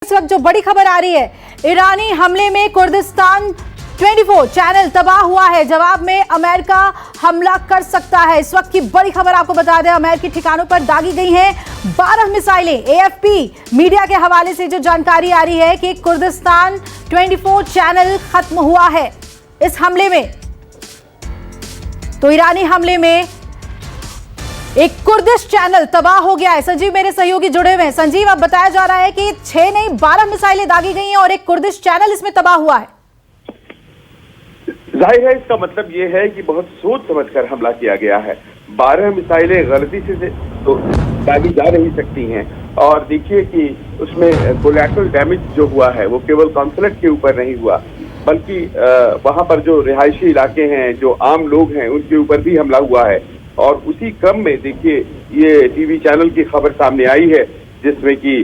इस वक्त जो बड़ी खबर आ रही है, ईरानी हमले में कुर्दिस्तान 24 चैनल तबाह हुआ है। जवाब में अमेरिका हमला कर सकता है। इस वक्त की बड़ी खबर आपको बता दें, अमेरिकी ठिकानों पर दागी गई हैं 12 मिसाइलें। एएफपी मीडिया के हवाले से जो जानकारी आ रही है कि कुर्दिस्तान 24 चैनल खत्म हुआ है इस हमले में। तो ईरानी हमले में एक कुर्दिश चैनल तबाह हो गया है। संजीव मेरे सहयोगी जुड़े हुए हैं। संजीव, अब बताया जा रहा है कि 6 नहीं 12 मिसाइलें दागी गई हैं और एक कुर्दिश चैनल इसमें तबाह हुआ है। जाहिर है इसका मतलब ये है कि बहुत सोच समझकर हमला किया गया है। 12 मिसाइलें गलती से तो दागी जा नहीं सकती हैं। और देखिए कि उसमें कोलैटरल डैमेज जो हुआ है वो केवल कॉन्सुलेट के ऊपर नहीं हुआ, बल्कि वहां पर जो रिहायशी इलाके हैं, जो आम लोग हैं, उनके ऊपर भी हमला हुआ है। और उसी क्रम में देखिए ये टीवी चैनल की खबर सामने आई है जिसमें कि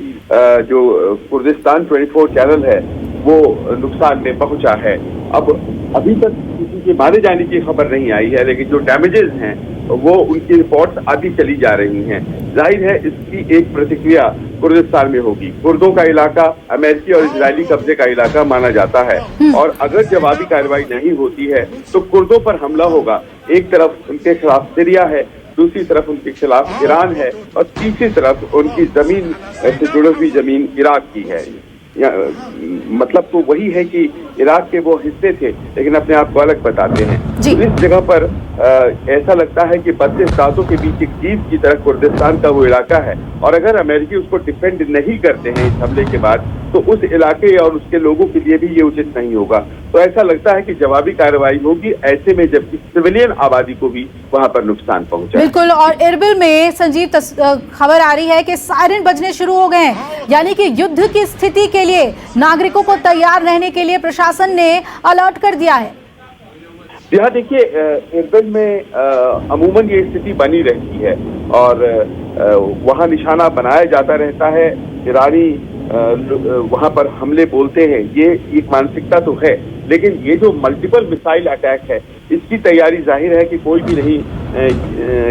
जो कुर्दिस्तान 24 चैनल है वो नुकसान में पहुंचा है। अब अभी तक किसी के मारे जाने की खबर नहीं आई है, लेकिन जो डैमेजेस हैं वो उनकी रिपोर्ट्स आती चली जा रही हैं। जाहिर है इसकी एक प्रतिक्रिया कुर्दिस्तान में होगी। कुर्दों का इलाका अमेरिकी और इजरायली कब्जे का इलाका माना जाता है, और अगर जवाबी कार्रवाई नहीं होती है तो कुर्दों पर हमला होगा। एक तरफ उनके खिलाफ सीरिया है, दूसरी तरफ उनके खिलाफ ईरान है, और तीसरी तरफ उनकी जमीन से जुड़ी हुई जमीन इराक की है। मतलब तो वही है कि इराक के वो हिस्से थे लेकिन अपने आप को अलग बताते हैं। तो इस जगह पर ऐसा लगता है कि 32 दांतों के बीच एक चीज की तरह कुर्दिस्तान का वो इलाका है, और अगर अमेरिकी उसको डिफेंड नहीं करते हैं इस हमले के बाद तो उस इलाके और उसके लोगों के लिए भी ये उचित नहीं होगा। तो ऐसा लगता है कि जवाबी कार्रवाई होगी ऐसे में जबकि सिविलियन आबादी को भी वहां पर नुकसान पहुंचा। बिल्कुल। और इरबिल में संजीव खबर आ रही है कि सायरन बजने शुरू हो गए हैं, यानी कि युद्ध की स्थिति के लिए नागरिकों को तैयार रहने के लिए प्रशासन ने अलर्ट कर दिया है। यहाँ देखिए इरबिल में अमूमन ये स्थिति बनी रहती है और वहाँ निशाना बनाया जाता रहता है। ईरानी वहाँ पर हमले बोलते हैं, ये एक मानसिकता तो है, लेकिन ये जो मल्टीपल मिसाइल अटैक है इसकी तैयारी जाहिर है कि कोई भी नहीं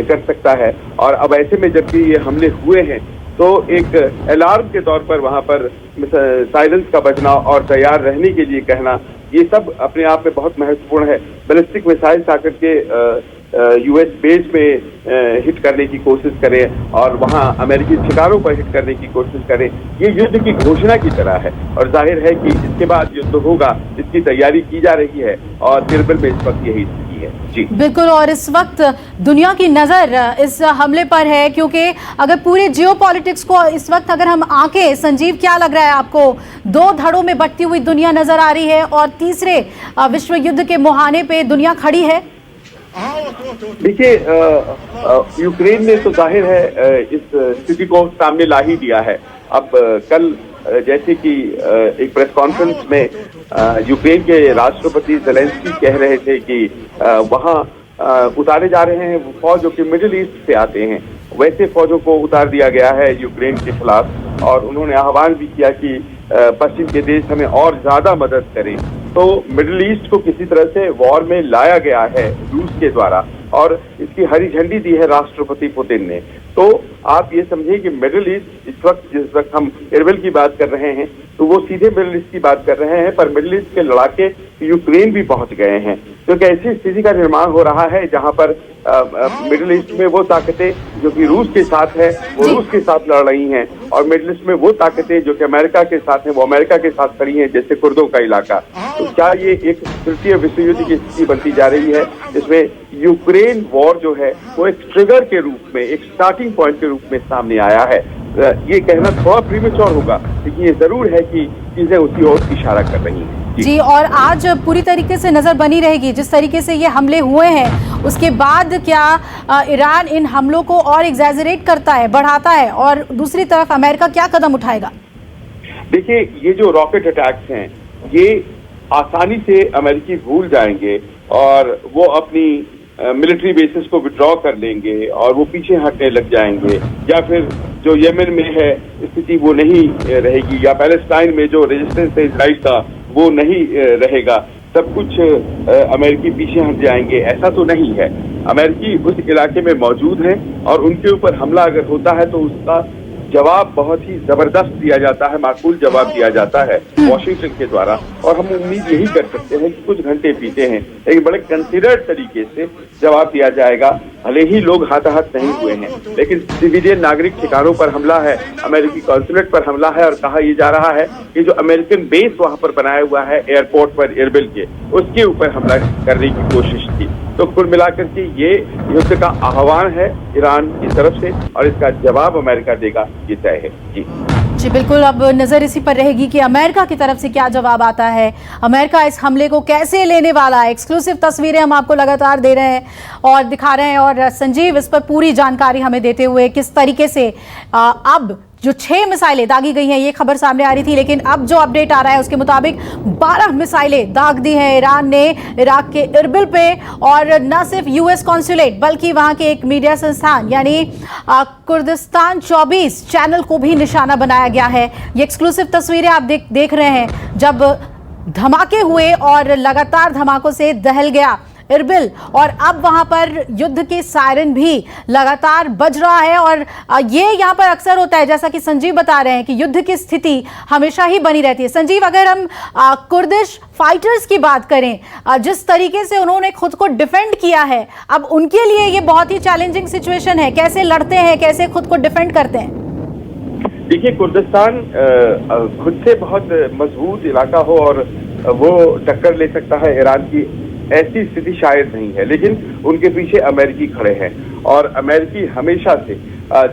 कर सकता है। और अब ऐसे में जबकि ये हमले हुए हैं तो एक अलार्म के तौर पर वहाँ पर साइलेंस का बजना और तैयार रहने के लिए कहना, ये सब अपने आप में बहुत महत्वपूर्ण है। बैलिस्टिक मिसाइल आकर के यूएस बेस में हिट करने की कोशिश करें और वहां अमेरिकी ठिकानों पर हिट करने की कोशिश करें, ये युद्ध की घोषणा की तरह है। और जाहिर है कि इसके बाद युद्ध होगा, इसकी तैयारी की जा रही है और इरबिल में इस वक्त यही स्थिति है। जी बिल्कुल। और इस वक्त दुनिया की नजर इस हमले पर है, क्योंकि अगर पूरे जियोपॉलिटिक्स को इस वक्त अगर हम आंकें, संजीव क्या लग रहा है आपको, 2 धड़ों में बंटती हुई दुनिया नजर आ रही है और तीसरे विश्व युद्ध के मुहाने पे दुनिया खड़ी है। देखिए यूक्रेन ने तो जाहिर है इस स्थिति को सामने ला ही दिया है। अब कल जैसे कि एक प्रेस कॉन्फ्रेंस में यूक्रेन के राष्ट्रपति ज़ेलेंस्की कह रहे थे कि वहां उतारे जा रहे हैं फौज जो कि मिडिल ईस्ट से आते हैं, वैसे फौजों को उतार दिया गया है यूक्रेन के खिलाफ। और उन्होंने आह्वान भी किया कि पश्चिम के देश हमें और ज्यादा मदद करें। तो मिडिल ईस्ट को किसी तरह से वॉर में लाया गया है रूस के द्वारा, और इसकी हरी झंडी दी है राष्ट्रपति पुतिन ने। तो आप ये समझिए कि मिडिल ईस्ट इस वक्त, जिस वक्त हम इरबिल की बात कर रहे हैं तो वो सीधे मिडिल ईस्ट की बात कर रहे हैं, पर मिडिल ईस्ट के लड़ाके यूक्रेन भी पहुंच गए हैं। क्योंकि ऐसी स्थिति का निर्माण हो रहा है जहां पर मिडिल ईस्ट में वो ताकतें जो कि रूस के साथ है वो रूस के साथ लड़ रही हैं, और मिडिल ईस्ट में वो ताकतें जो कि अमेरिका के साथ हैं वो अमेरिका के साथ खड़ी हैं, जैसे कुर्दों का इलाका। तो क्या ये एक तृतीय विश्व युद्ध की स्थिति बनती जा रही है जिसमें यूक्रेन वॉर जो है वो एक ट्रिगर के रूप में, एक स्टार्टिंग पॉइंट के रूप में सामने आया है। ये कहना थोड़ा प्रीमेच्योर होगा, लेकिन ये जरूर है कि चीजें उसी ओर इशारा कर रही हैं। जी। और आज पूरी तरीके से नजर बनी रहेगी जिस तरीके से ये हमले हुए हैं, उसके बाद क्या ईरान इन हमलों को और एग्जैजरेट करता है, बढ़ाता है, और दूसरी तरफ अमेरिका क्या कदम उठाएगा? देखिए ये जो रॉकेट अटैक्स हैं ये आसानी से अमेरिकी भूल जाएंगे और वो अपनी मिलिट्री बेसिस को विड्रॉ कर लेंगे और वो पीछे हटने लग जाएंगे, या फिर जो यमन में है स्थिति वो नहीं रहेगी, या पैलेस्टाइन में जो रेजिस्टेंस है इजराइल का वो नहीं रहेगा। सब कुछ अमेरिकी पीछे हट जाएंगे, ऐसा तो नहीं है। अमेरिकी उस इलाके में मौजूद हैं और उनके ऊपर हमला अगर होता है तो उसका जवाब बहुत ही जबरदस्त दिया जाता है, माकूल जवाब दिया जाता है वॉशिंगटन के द्वारा। और हम उम्मीद यही कर सकते हैं कि कुछ घंटे बीते हैं, एक बड़े कंसिडर्ड तरीके से जवाब दिया जाएगा। भले ही लोग हाथाहाथ नहीं हुए हैं, लेकिन सिविलियन नागरिक ठिकानों पर हमला है, अमेरिकी कॉन्सुलेट पर हमला है, और कहा यह जा रहा है कि जो अमेरिकन बेस वहां पर बनाया हुआ है एयरपोर्ट पर एयरबिल के, उसके ऊपर हमला करने की कोशिश थी। तो कुल मिलाकर के ये युद्ध का आह्वान है ईरान की तरफ से, और इसका जवाब अमेरिका देगा, ये तय है। जी बिल्कुल, अब नजर इसी पर रहेगी कि अमेरिका की तरफ से क्या जवाब आता है, अमेरिका इस हमले को कैसे लेने वाला है। एक्सक्लूसिव तस्वीरें हम आपको लगातार दे रहे हैं और दिखा रहे हैं, और संजीव इस पर पूरी जानकारी हमें देते हुए किस तरीके से अब जो 6 मिसाइलें दागी गई हैं, ये खबर सामने आ रही थी, लेकिन अब जो अपडेट आ रहा है उसके मुताबिक 12 मिसाइलें दाग दी हैं ईरान ने इराक के इरबिल पे। और न सिर्फ यूएस कॉन्सुलेट बल्कि वहां के एक मीडिया संस्थान यानी कुर्दिस्तान 24 चैनल को भी निशाना बनाया गया है। ये एक्सक्लूसिव तस्वीरें आप देख रहे हैं जब धमाके हुए और लगातार धमाकों से दहल गया इरबिल, और अब वहां पर युद्ध के सायरन भी लगातार बज रहा है। और ये यहाँ पर अक्सर होता है, जैसा कि संजीव बता रहे हैं कि युद्ध की स्थिति हमेशा ही बनी रहती है। संजीव, अगर हम कुर्दिश फाइटर्स की बात करें, जिस तरीके से उन्होंने खुद को डिफेंड किया है, अब उनके लिए ये बहुत ही चैलेंजिंग सिचुएशन है। कैसे लड़ते हैं, कैसे खुद को डिफेंड करते हैं? देखिए, कुर्दिस्तान खुद से बहुत मजबूत इलाका हो और वो टक्कर ले सकता है ईरान की, ऐसी स्थिति शायद नहीं है, लेकिन उनके पीछे अमेरिकी खड़े हैं। और अमेरिकी हमेशा से,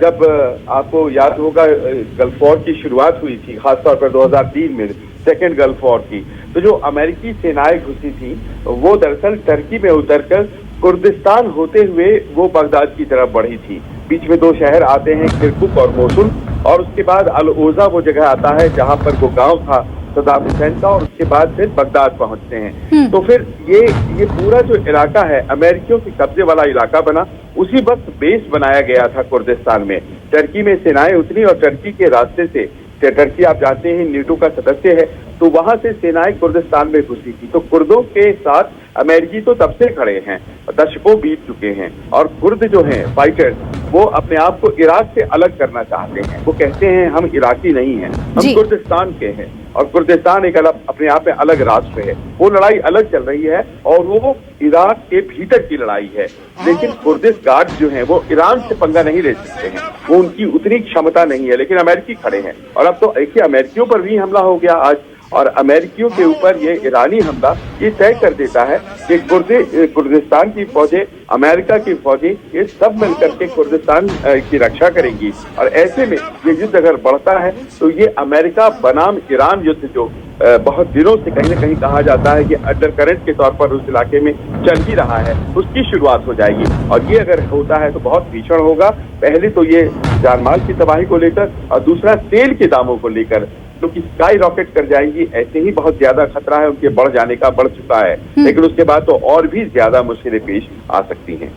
जब आपको याद होगा गल्फ वॉर की शुरुआत हुई थी, खासतौर पर 2003 में सेकेंड गल्फ वॉर की, तो जो अमेरिकी सेनाएं घुसी थी वो दरअसल टर्की में उतरकर कुर्दिस्तान होते हुए वो बगदाद की तरफ बढ़ी थी। बीच में 2 शहर आते हैं, किरकुक और मोसुल, और उसके बाद अल ओजा वो जगह आता है जहां पर वो गांव था सद्दाम हुसैन का, और उसके बाद फिर बगदाद पहुंचते हैं। तो फिर ये पूरा जो इलाका है अमेरिकियों के कब्जे वाला इलाका बना। उसी वक्त बेस बनाया गया था कुर्दिस्तान में, टर्की में सेनाएं उतरी और टर्की के रास्ते से, टर्की आप जानते हैं नेटो का सदस्य है, तो वहां से सेनाएं कुर्दिस्तान में घुसी थी। तो कुर्दों के साथ अमेरिकी तो तब से खड़े हैं, दशकों बीत चुके हैं, और कुर्द जो हैं फाइटर्स वो अपने आप को इराक से अलग करना चाहते हैं। वो कहते हैं हम इराकी नहीं हैं, हम कुर्दिस्तान के हैं, और कुर्दिस्तान एक अलग अपने आप में अलग राष्ट्र है। वो लड़ाई अलग चल रही है और वो इराक के भीतर की लड़ाई है। लेकिन कुर्दिश गार्ड जो हैं वो ईरान से पंगा नहीं ले सकते हैं, वो उनकी उतनी क्षमता नहीं है, लेकिन अमेरिकी खड़े हैं। और अब तो देखिए अमेरिकियों पर भी हमला हो गया आज, और अमेरिकियों के ऊपर ये ईरानी हमला ये तय कर देता है कि कुर्दिस्तान की फौजें, अमेरिका की फौजें, ये सब मिलकर के कुर्दिस्तान की रक्षा करेंगी। और ऐसे में ये युद्ध अगर बढ़ता है तो ये अमेरिका बनाम ईरान युद्ध जो बहुत दिनों से कहीं न कहीं कहा जाता है कि अंडर करंट के तौर पर उस इलाके में चल ही रहा है, उसकी शुरुआत हो जाएगी। और ये अगर होता है तो बहुत भीषण होगा। पहले तो ये जानमाल की तबाही को लेकर, और दूसरा तेल के दामों को लेकर, क्योंकि स्काई रॉकेट कर जाएंगी, ऐसे ही बहुत ज्यादा खतरा है उनके बढ़ जाने का, बढ़ चुका है, लेकिन उसके बाद तो और भी ज्यादा मुश्किलें पेश आ सकती हैं।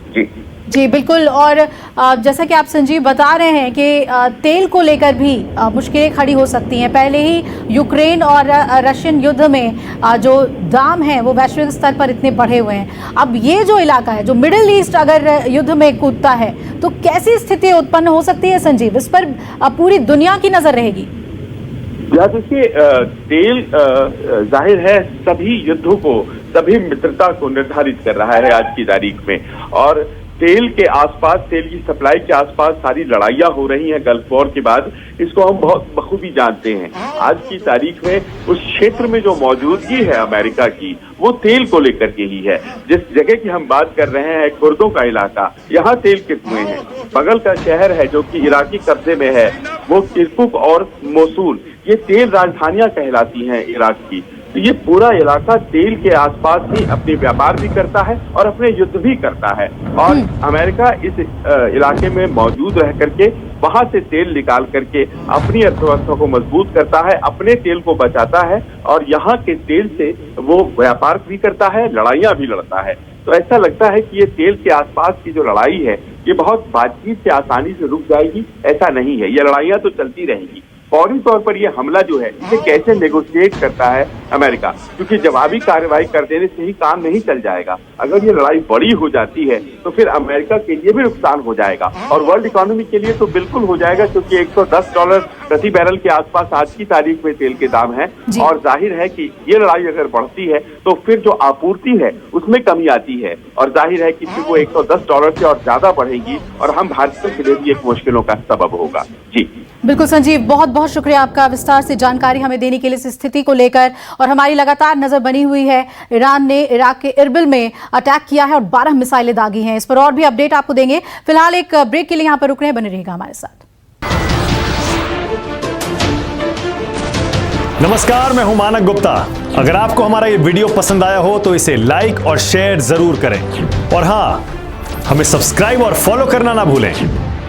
जी बिल्कुल। और जैसा कि आप संजीव बता रहे हैं कि तेल को लेकर भी मुश्किलें खड़ी हो सकती हैं। पहले ही यूक्रेन और रशियन युद्ध में जो दाम हैं वो वैश्विक स्तर पर इतने बढ़े हुए हैं। अब ये जो इलाका है, जो मिडिल ईस्ट अगर युद्ध में कूदता है तो कैसी स्थिति उत्पन्न हो सकती है संजीव? इस पर पूरी दुनिया की नजर रहेगी। देखिए, तेल जाहिर है सभी युद्धों को, सभी मित्रता को निर्धारित कर रहा है आज की तारीख में। और तेल के आसपास, तेल की सप्लाई के आसपास सारी लड़ाइयां हो रही हैं गल्फ वॉर के बाद, इसको हम बहुत बखूबी जानते हैं। आज की तारीख में उस क्षेत्र में जो मौजूदगी है अमेरिका की, वो तेल को लेकर के ही है। जिस जगह की हम बात कर रहे हैं, कुर्दों का इलाका, यहाँ तेल के कुएं हैं। बगल का शहर है जो कि इराकी कब्जे में है, वो किरकुक और मोसूल, ये तेल राजधानियां कहलाती हैं इराक की। तो ये पूरा इलाका तेल के आसपास ही अपने व्यापार भी करता है और अपने युद्ध भी करता है। और अमेरिका इस इलाके में मौजूद रह करके वहां से तेल निकाल करके अपनी अर्थव्यवस्था को मजबूत करता है, अपने तेल को बचाता है, और यहाँ के तेल से वो व्यापार भी करता है, लड़ाइयां भी लड़ता है। तो ऐसा लगता है कि ये तेल के आसपास की जो लड़ाई है ये बहुत बातचीत से आसानी से रुक जाएगी, ऐसा नहीं है। ये लड़ाइयां तो चलती रहेंगी। फौरी तौर पर ये हमला जो है इसे कैसे नेगोशिएट करता है अमेरिका, क्योंकि जवाबी कार्रवाई कर देने से ही काम नहीं चल जाएगा। अगर ये लड़ाई बड़ी हो जाती है तो फिर अमेरिका के लिए भी नुकसान हो जाएगा और वर्ल्ड इकोनॉमी के लिए तो बिल्कुल हो जाएगा, क्योंकि $110 प्रति बैरल के आसपास आज की तारीख में तेल के दाम है। और जाहिर है कि ये लड़ाई अगर बढ़ती है तो फिर जो आपूर्ति है उसमें कमी आती है और जाहिर है कि फिर वो $110 से और ज्यादा बढ़ेगी और हम भारतीयों के लिए भी एक मुश्किलों का सबब होगा। जी बिल्कुल संजीव, बहुत बहुत शुक्रिया आपका विस्तार से जानकारी हमें देने के लिए इस स्थिति को लेकर। और हमारी लगातार नजर बनी हुई है, ईरान ने इराक के इरबिल में अटैक किया है और 12 मिसाइलें दागी हैं। इस पर और भी अपडेट आपको देंगे। फिलहाल एक ब्रेक के लिए यहाँ पर रुक रहे हैं, बने रहिएगा हमारे साथ। नमस्कार, मैं हूं मानक गुप्ता। अगर आपको हमारा ये वीडियो पसंद आया हो तो इसे लाइक और शेयर जरूर करें और हाँ, हमें सब्सक्राइब और फॉलो करना ना भूलें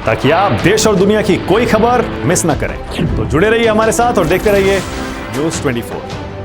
ताकि आप देश और दुनिया की कोई खबर मिस ना करें। तो जुड़े रहिए हमारे साथ और देखते रहिए न्यूज़ 24।